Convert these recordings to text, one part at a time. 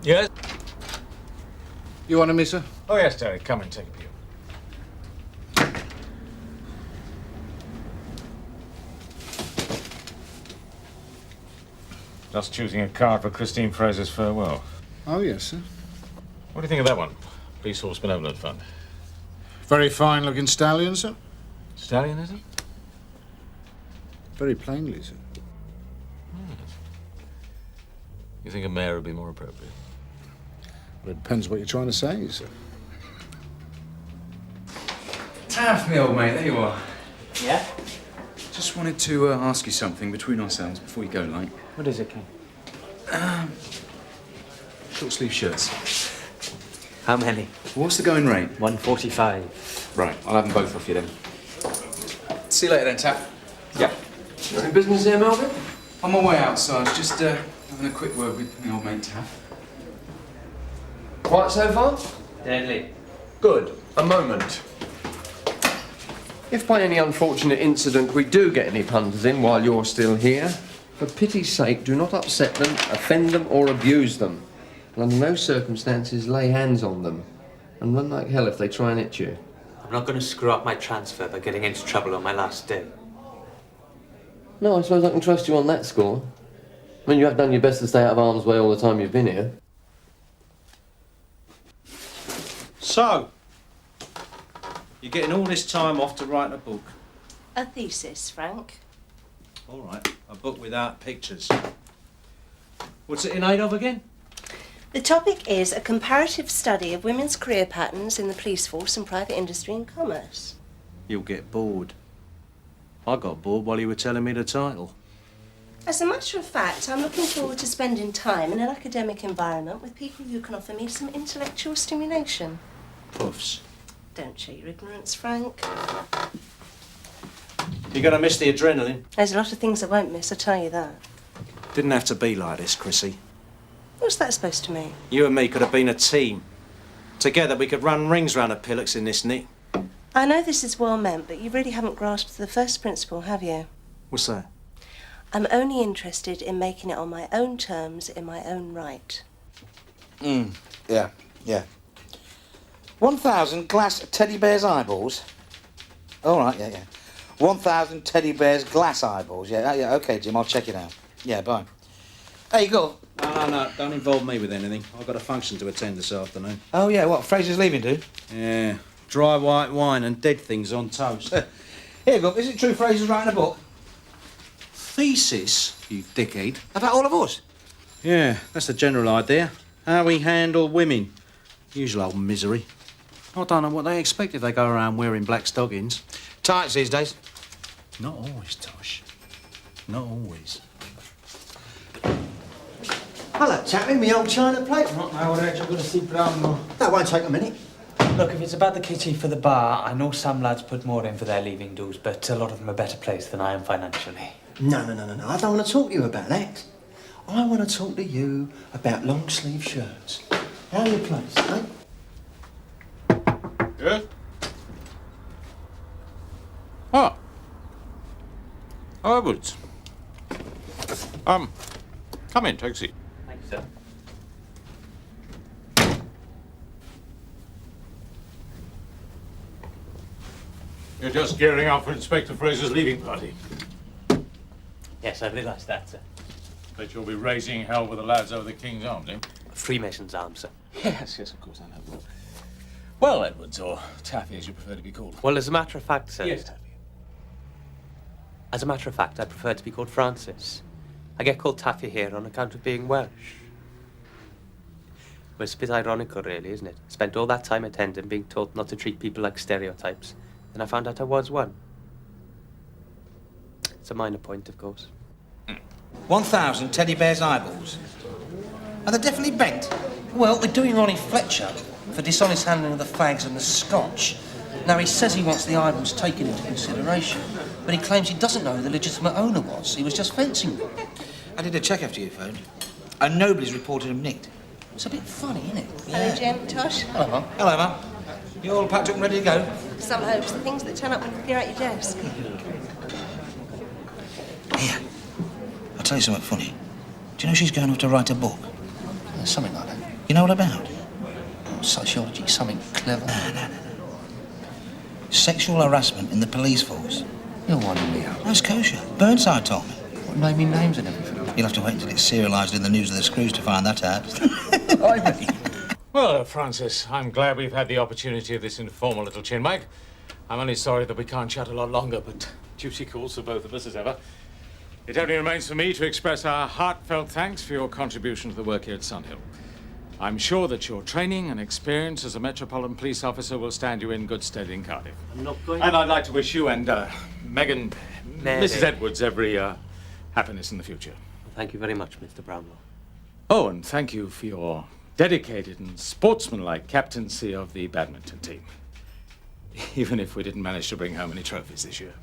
Yes? You wanted me, sir? Oh, yes, Terry. Come and take a pew. Just choosing a card for Christine Fraser's farewell. Oh, yes, sir. What do you think of that one? Police Horse Benevolent Fund. Very fine-looking stallion, sir. Stallion, is it? Very plainly, sir. You think a mayor would be more appropriate? Well, it depends what you're trying to say, sir. Taff, me old mate, there you are. Yeah? Just wanted to ask you something between ourselves before you go, like. What is it, Ken? Short-sleeve shirts. How many? What's the going rate? 145. Right, I'll have them both off you then. See you later then, Taff. Yeah. You in business here, Melvin? On my way out, so I was just having a quick word with my old mate Taff. Quiet so far? Deadly. Good. A moment. If by any unfortunate incident we do get any punters in while you're still here, for pity's sake, do not upset them, offend them, or abuse them. And under no circumstances lay hands on them. And run like hell if they try and hit you. I'm not going to screw up my transfer by getting into trouble on my last day. No, I suppose I can trust you on that score. I mean, you have done your best to stay out of harm's way all the time you've been here. So, you're getting all this time off to write a book. A thesis, Frank. All right, a book without pictures. What's it in aid of again? The topic is a comparative study of women's career patterns in the police force and private industry and commerce. You'll get bored. I got bored while you were telling me the title. As a matter of fact, I'm looking forward to spending time in an academic environment with people who can offer me some intellectual stimulation. Puffs. Don't show your ignorance, Frank. You're gonna miss the adrenaline. There's a lot of things I won't miss, I tell you that. Didn't have to be like this, Chrissy. What's that supposed to mean? You and me could have been a team. Together we could run rings round the pillocks in this nick. I know this is well meant, but you really haven't grasped the first principle, have you? What's that? I'm only interested in making it on my own terms, in my own right. Yeah. 1,000 glass teddy bears' eyeballs? All right, yeah. 1,000 teddy bears' glass eyeballs. Yeah, OK, Jim, I'll check it out. Yeah, bye. Hey, you go. No, don't involve me with anything. I've got a function to attend this afternoon. Oh, yeah, what, Fraser's leaving, dude? Yeah, dry white wine and dead things on toast. Here, look, is it true Fraser's writing a book? Thesis, you dickhead. About all of us? Yeah, that's the general idea. How we handle women. Usual old misery. I don't know what they expect if they go around wearing black stockings. Tights these days. Not always, Tosh. Not always. Hello, Chappie, me old china plate. Not now, we're actually going to see Brown. That won't take a minute. Look, if it's about the kitty for the bar, I know some lads put more in for their leaving dues, but a lot of them are better placed than I am financially. No. I don't want to talk to you about that. I want to talk to you about long-sleeve shirts. How are you placed, eh? Yes? Ah. Edwards. Come in, take a seat. Thanks, sir. You're just gearing up for Inspector Fraser's leaving party. Yes, I realised that, sir. Bet you'll be raising hell with the lads over the King's Arms, eh? Freemason's arm, sir. Yes, of course, I know. Well, Edwards, or Taffy, as you prefer to be called. Well, as a matter of fact, sir... Yes, Taffy. As a matter of fact, I prefer to be called Francis. I get called Taffy here on account of being Welsh. Well, it's a bit ironical, really, isn't it? I spent all that time attending, being taught not to treat people like stereotypes. Then I found out I was one. It's a minor point, of course. 1,000 teddy bears' eyeballs. Are they definitely bent? Well, they're doing Ronnie Fletcher for dishonest handling of the fags and the scotch. Now, he says he wants the eyeballs taken into consideration, but he claims he doesn't know who the legitimate owner was. He was just fencing them. I did a check after you phoned, and nobody's reported him nicked. It's a bit funny, isn't it? Hello, Jem, Tosh. Hello, Mum. Hello, Ma. You all packed up and ready to go? Some hopes, the things that turn up when you clear out your desk. Here, I'll tell you something funny. Do you know she's going off to write a book? Something like that. You know what about? Sociology, something clever. No. Sexual harassment in the police force. You're winding me up. That's kosher. Burnside told me. Naming names and everything. You'll have to wait until it's serialised in the news of the screws to find that out. I mean. Well, Francis, I'm glad we've had the opportunity of this informal little chinwag. I'm only sorry that we can't chat a lot longer, but duty calls for both of us as ever. It only remains for me to express our heartfelt thanks for your contribution to the work here at Sunhill. I'm sure that your training and experience as a Metropolitan Police officer will stand you in good stead in Cardiff. I'm not going. And I'd like to wish you and Megan, Mary. Mrs. Edwards, every happiness in the future. Thank you very much, Mr. Brownlow. Oh, and thank you for your dedicated and sportsmanlike captaincy of the badminton team. Even if we didn't manage to bring home any trophies this year.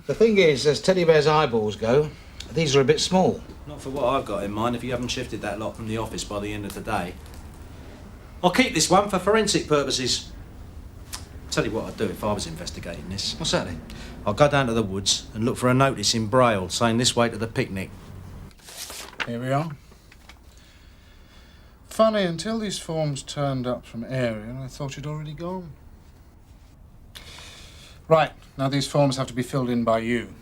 The thing is, as teddy bear's eyeballs go, these are a bit small. Not for what I've got in mind if you haven't shifted that lot from the office by the end of the day. I'll keep this one for forensic purposes. Tell you what I'd do if I was investigating this. What's that then? I'll go down to the woods and look for a notice in Braille saying this way to the picnic. Here we are. Funny, until these forms turned up from area, I thought you'd already gone. Right, now these forms have to be filled in by you.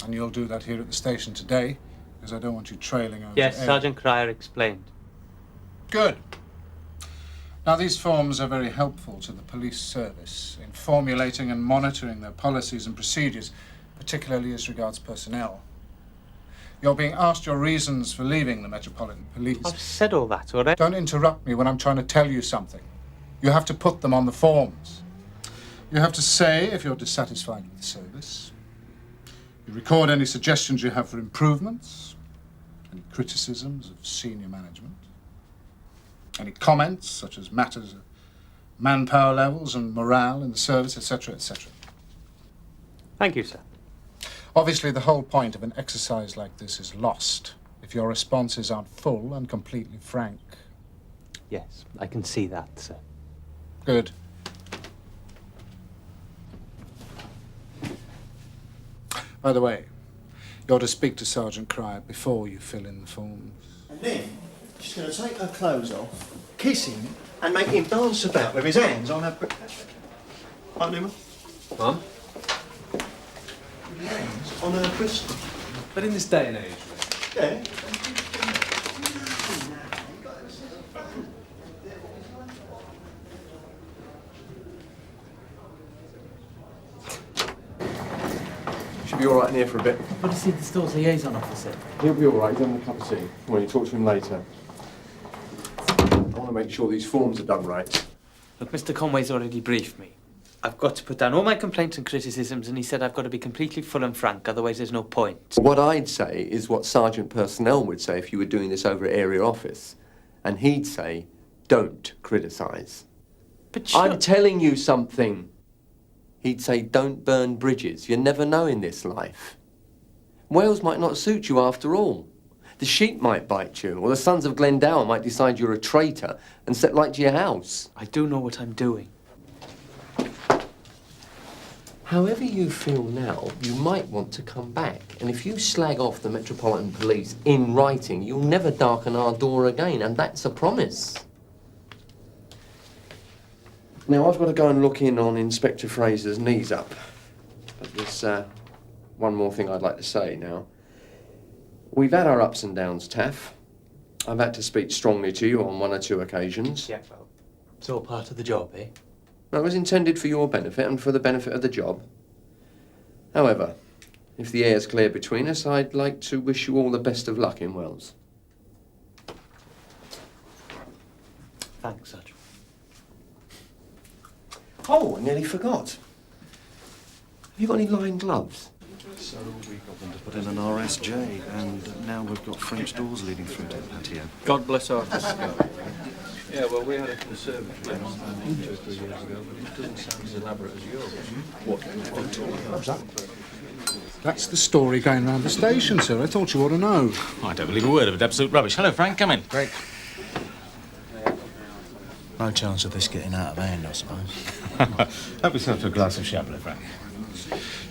And you'll do that here at the station today, because I don't want you trailing over Yes, to area. Sergeant Cryer explained. Good. Now, these forms are very helpful to the police service in formulating and monitoring their policies and procedures, particularly as regards personnel. You're being asked your reasons for leaving the Metropolitan Police. I've said all that already. Don't interrupt me when I'm trying to tell you something. You have to put them on the forms. You have to say if you're dissatisfied with the service. You record any suggestions you have for improvements, any criticisms of senior management, any comments such as matters of manpower levels and morale in the service, etc., etc. Thank you, sir. Obviously, the whole point of an exercise like this is lost if your responses aren't full and completely frank. Yes, I can see that, sir. Good. By the way, you're to speak to Sergeant Cryer before you fill in the forms. And then she's going to take her clothes off, kiss him, and make him dance about with his hands on her... Right, Nima? Mum? Hands on her crystal. But in this day and age... Yeah. Should be all right in here for a bit. What is he, the store's liaison officer? He'll be all right. He's having a cup of tea. When you talk to him later. I want to make sure these forms are done right. Look, Mr. Conway's already briefed me. I've got to put down all my complaints and criticisms, and he said I've got to be completely full and frank, otherwise there's no point. What I'd say is what Sergeant Personnel would say if you were doing this over at area office. And he'd say, don't criticise. But I'm telling you something. He'd say, don't burn bridges. You never know in this life. Wales might not suit you after all. The sheep might bite you, or the sons of Glendower might decide you're a traitor and set light to your house. I do know what I'm doing. However you feel now, you might want to come back. And if you slag off the Metropolitan Police in writing, you'll never darken our door again, and that's a promise. Now, I've got to go and look in on Inspector Frazer's knees up. But there's one more thing I'd like to say now. We've had our ups and downs, Taff. I've had to speak strongly to you on one or two occasions. Yeah, well, it's all part of the job, eh? That was intended for your benefit and for the benefit of the job. However, if the air's clear between us, I'd like to wish you all the best of luck in Wells. Thanks, Sergeant. Oh, I nearly forgot. Have you got any lined gloves? So we got them to put in an RSJ, and now we've got French doors leading through to the patio. God bless our Discovery. Yeah, well, we had a conservatory 2 or 3 years ago, but it doesn't sound as elaborate as yours. What? That's the story going round the station, sir. I thought you ought to know. I don't believe a word of it. Absolute rubbish. Hello, Frank. Come in. Great. No chance of this getting out of hand, I suppose. Help yourself to a glass of Chablis, Frank.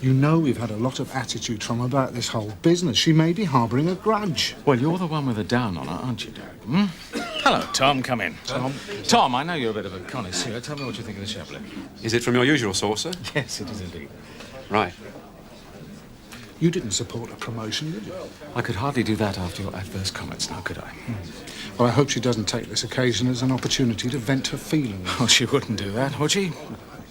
You know we've had a lot of attitude from her about this whole business. She may be harbouring a grudge. Well, you're the one with a down on her, aren't you, Derek? Hmm? Hello, Tom. Come in. Tom, I know you're a bit of a connoisseur. Tell me what you think of the Chablis. Is it from your usual source, sir? Yes, it is indeed. Right. You didn't support a promotion, did you? I could hardly do that after your adverse comments, now could I? Well, I hope she doesn't take this occasion as an opportunity to vent her feelings. Well, she wouldn't do that, would she?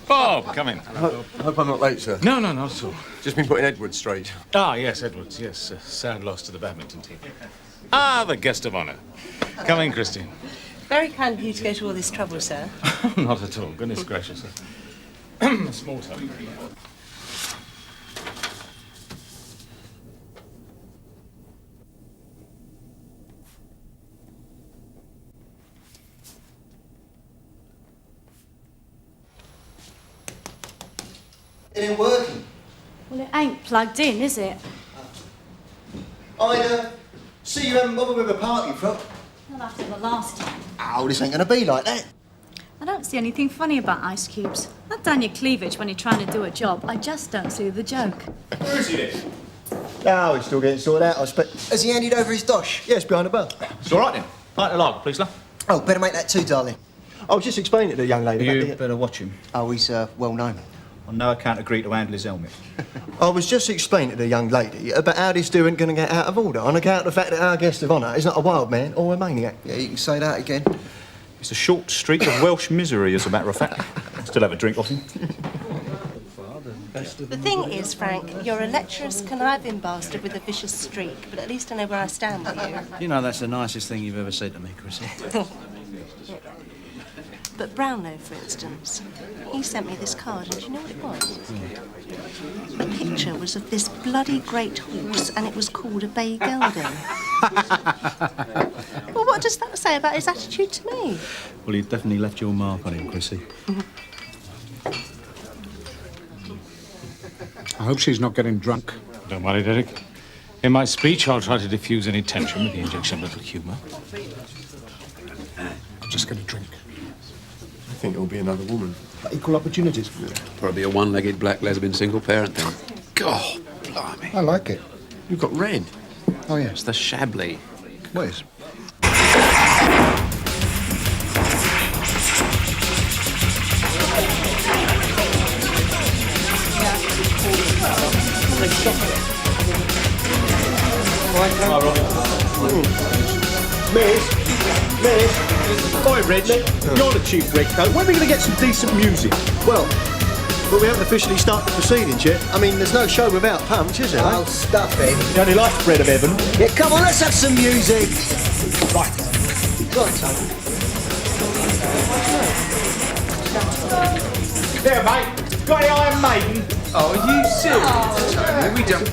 Bob, come in. Hope I'm not late, sir. No, not at all. Just been putting Edwards straight. Ah, yes, Edwards, yes. Sad loss to the badminton team. Ah, the guest of honour. Come in, Christine. Very kind of you to go to all this trouble, sir. Not at all. Goodness gracious. Small time. It ain't working. Well, it ain't plugged in, is it? I'd see you haven't bothered with a party front. Not after the last time. Oh, this ain't gonna be like that. I don't see anything funny about ice cubes. I've done your cleavage when you're trying to do a job. I just don't see the joke. Where is he then? Oh, he's still getting sorted out, I expect. Has he handed over his dosh? Yes, behind the bar. It's all right then. Light the log, please, love. Oh, better make that too, darling. I was just explaining to the young lady. You better watch him. Oh, he's well known. On no account agree to handle his helmet. I was just explaining to the young lady about how this Stewart going to get out of order on account of the fact that our guest of honour is not a wild man or a maniac. Yeah, you can say that again. It's a short streak of Welsh misery, as a matter of fact. Still have a drink off him. The thing is, Frank, you're a lecherous, conniving bastard with a vicious streak, but at least I know where I stand with you. You know that's the nicest thing you've ever said to me, Chrissy. But Brownlow, for instance, he sent me this card, and do you know what it was? The picture was of this bloody great horse, and it was called a Bay Gelding. Well, what does that say about his attitude to me? Well, you definitely left your mark on him, Chrissy. I hope she's not getting drunk. Don't worry, Derek. In my speech, I'll try to diffuse any tension with the injection of a little humour. I'm just going to drink. I think it'll be another woman. Equal opportunities. Probably a one-legged black lesbian single parent then. God, blimey. I like it. You've got red. Oh, yes. It's the Chablis. Where's? Miss. Oi, Reg, you're the chief redcoat. When are we going to get some decent music? Well, but we haven't officially started the proceedings yet. I mean, there's no show without punch, is there? Oh, stuff it. The only life bread of heaven. Yeah, come on, let's have some music. Right. Go on, Tony. There, mate. Got the Iron Maiden? Oh, are you serious? We don't...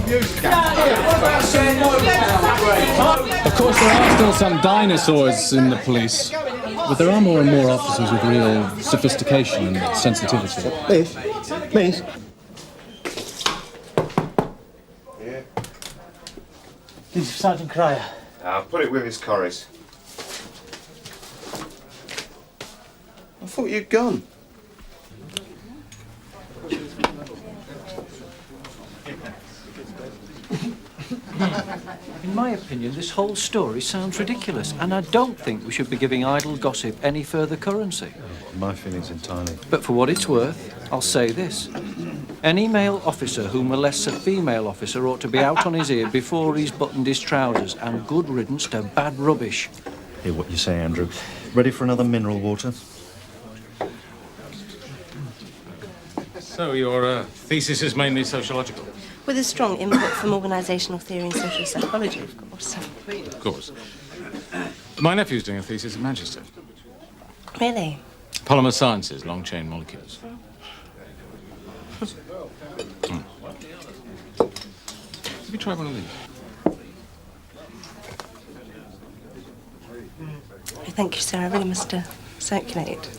Of course, there are still some dinosaurs in the police, but there are more and more officers with real sophistication and sensitivity. Miss. Yeah. This is Sergeant Cryer. I'll put it with his Corris. I thought you'd gone. In my opinion, this whole story sounds ridiculous, and I don't think we should be giving idle gossip any further currency. My feelings entirely. But for what it's worth, I'll say this. Any male officer who molests a female officer ought to be out on his ear before he's buttoned his trousers, and good riddance to bad rubbish. Hear what you say, Andrew. Ready for another mineral water? So your thesis is mainly sociological? With a strong input from organisational theory and social psychology, of course. Of course. My nephew's doing a thesis in Manchester. Really? Polymer sciences, long-chain molecules. Have you tried one of these? Thank you, sir. I really must circulate.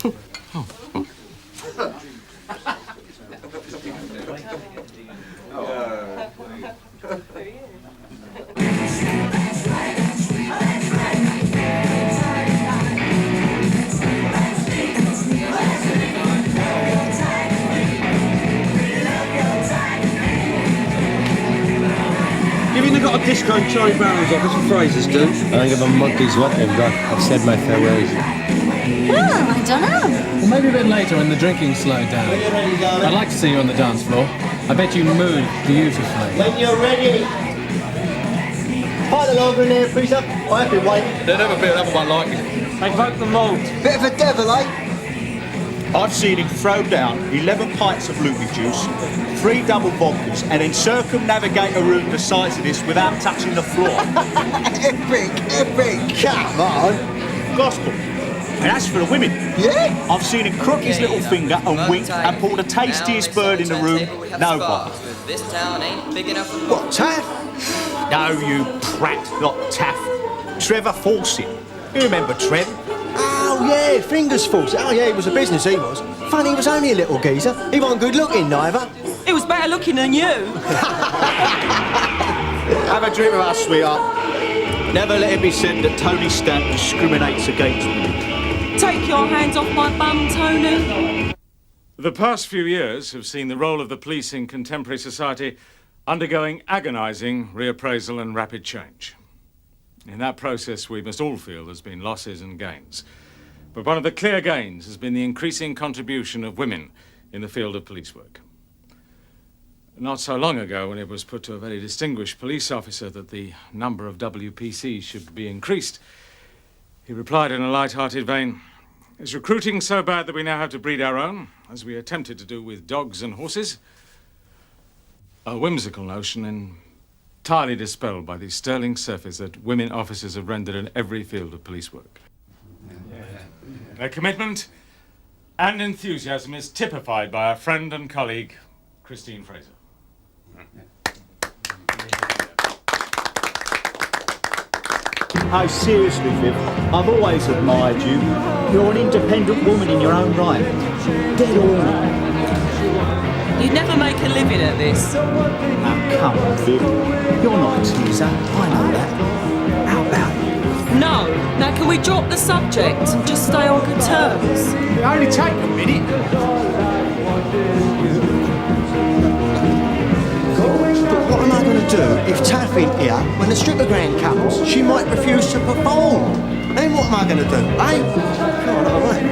You've even got a disco phone Charlie Brown's office and Fraser's do? I don't give a monkey's what they've got. I've said my farewells. Well, I don't know. Well, maybe a bit later when the drinking's slowed down. I'd like to see you on the dance floor. I bet you move beautifully. When you're ready. Pile the lager in there, please, up. I've been waiting. There'll never be another one like it. They broke the mould. Bit of a devil, eh? I've seen him throw down 11 pints of Luby juice, 3 double vodkas, and then circumnavigate a room the size of this without touching the floor. Epic, epic. Come on. Gospel. And as for the women, yeah, I've seen him crook his little finger and wink and pull the tastiest bird in the room. Nobody. This town ain't big enough for... What, Taff? No, you prat, not Taff. Trevor Fawcett. You remember Trev? Oh, yeah, Fingers Fawcett. Oh, yeah, he was a business, he was. Funny, he was only a little geezer. He wasn't good looking, neither. He was better looking than you. Have a drink with us, sweetheart. Never let it be said that Tony Stamp discriminates against women. Take your hands off my bum, Tony. The past few years have seen the role of the police in contemporary society undergoing agonising reappraisal and rapid change. In that process, we must all feel there's been losses and gains. But one of the clear gains has been the increasing contribution of women in the field of police work. Not so long ago, when it was put to a very distinguished police officer that the number of WPCs should be increased, he replied in a light-hearted vein, "Is recruiting so bad that we now have to breed our own, as we attempted to do with dogs and horses?" A whimsical notion entirely dispelled by the sterling service that women officers have rendered in every field of police work. Their commitment and enthusiasm is typified by our friend and colleague, Christine Fraser. Oh, seriously, Viv, I've always admired you. You're an independent woman in your own right. Dead on. You'd never make a living at this. Oh, come on, Viv. You're not a teaser. I know that. How about it? No. Now, can we drop the subject and just stay on good terms? It only take a minute. But what am I going to do if Taff ain't here when the stripper grand comes? She might refuse to perform. Then what am I going to do, eh? Come on, all right.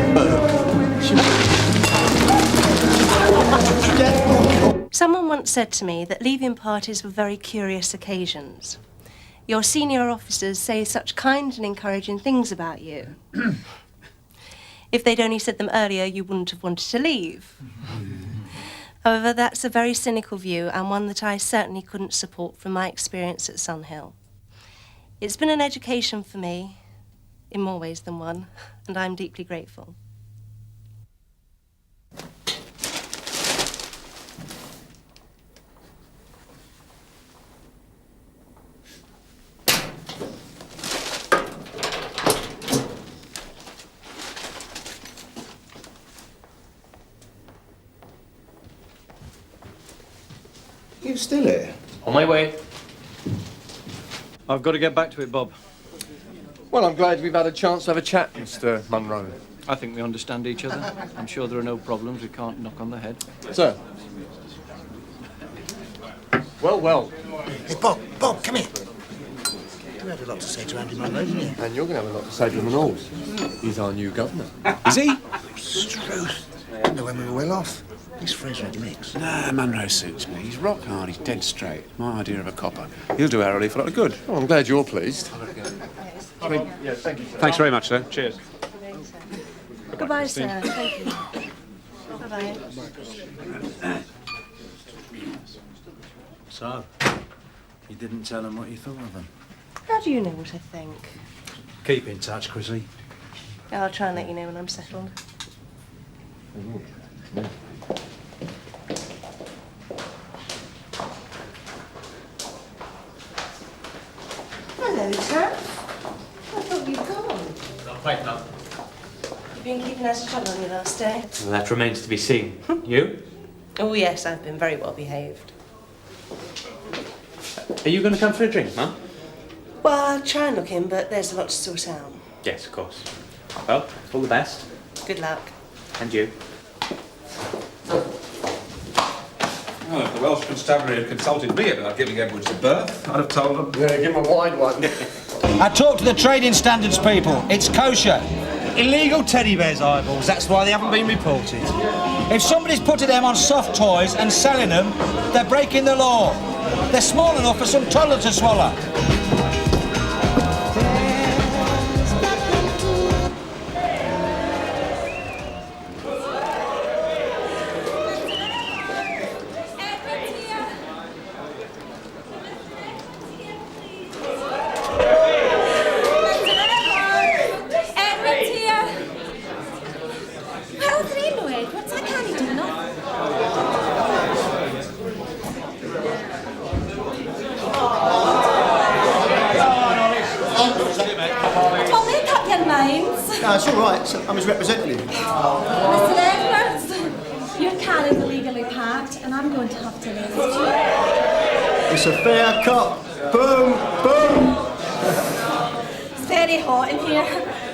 Someone once said to me that leaving parties were very curious occasions. Your senior officers say such kind and encouraging things about you. If they'd only said them earlier, you wouldn't have wanted to leave. However, that's a very cynical view and one that I certainly couldn't support from my experience at Sunhill. It's been an education for me, in more ways than one, and I'm deeply grateful. You still here? On my way. I've got to get back to it, Bob. Well, I'm glad we've had a chance to have a chat, Mr. Munro. I think we understand each other. I'm sure there are no problems we can't knock on the head. Sir. Well, well. Hey, Bob, come here. You had a lot to say to Andy Munro, didn't you? And you're going to have a lot to say to them all. He's our new governor. Is he? Struth. I didn't know when we were well off. He's Frazer and mix. Nah, Munro suits me. He's rock hard, he's dead straight. My idea of a copper. He'll do our relief a lot of good. Oh, I'm glad you're pleased. Yeah, thank you. Thanks very much, sir. Cheers. Goodbye, sir. Thank you. Bye-bye. So, you didn't tell him what you thought of him? How do you know what I think? Keep in touch, Chrissy. I'll try and let you know when I'm settled. Hello, Taff. I thought you'd gone. Not quite, no. You've been keeping out of trouble on your last day? Well, that remains to be seen. You? Oh, yes, I've been very well behaved. Are you going to come for a drink, Mum? Well, I'll try and look in, but there's a lot to sort out. Yes, of course. Well, all the best. Good luck. And you. Well, if the Welsh Constabulary had consulted me about giving Edwards a berth, I'd have told them. Yeah, give him a wide one. I talked to the trading standards people. It's kosher. Illegal teddy bears eyeballs, that's why they haven't been reported. If somebody's putting them on soft toys and selling them, they're breaking the law. They're small enough for some toddler to swallow. No, it's all right. I'm his representative. Mr. Edwards, your car is illegally parked and I'm going to have to leave it. It's a fair cop. Boom, boom. It's very hot in here.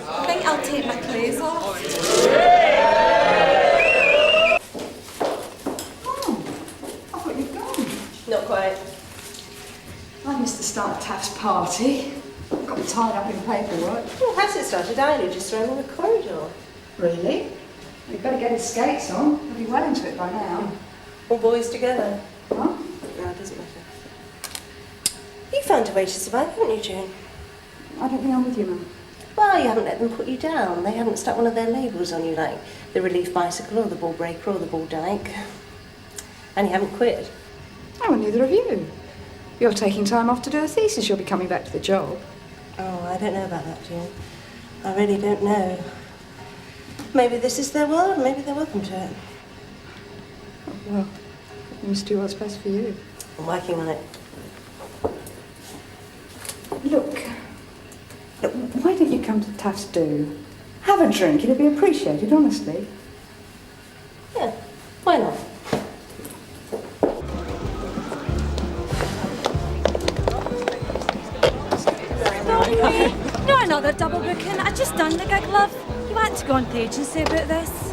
I think I'll take my clothes off. I thought you'd gone. Not quite. I missed the start of Taff's party. Got tied up in paperwork. Oh, has it started? I only just ran in the corridor. Really? You'd better get his skates on. He'll be well into it by now. All boys together. Huh? No, it doesn't matter. You found a way to survive, haven't you, June? I don't think I'm with you, Mum. Well, you haven't let them put you down. They haven't stuck one of their labels on you, like the relief bicycle or the ball breaker or the ball dyke. And you haven't quit. Oh, and neither of you. You're taking time off to do a thesis. You'll be coming back to the job. Oh, I don't know about that, June. I really don't know. Maybe this is their world, maybe they're welcome to it. Oh, well, you must do what's best for you. I'm working on it. Look, why don't you come to Taff's do? Have a drink, it'll be appreciated, honestly. Yeah, why not? No, another double booking. I just done the gig, love. You had to go on the agency about this.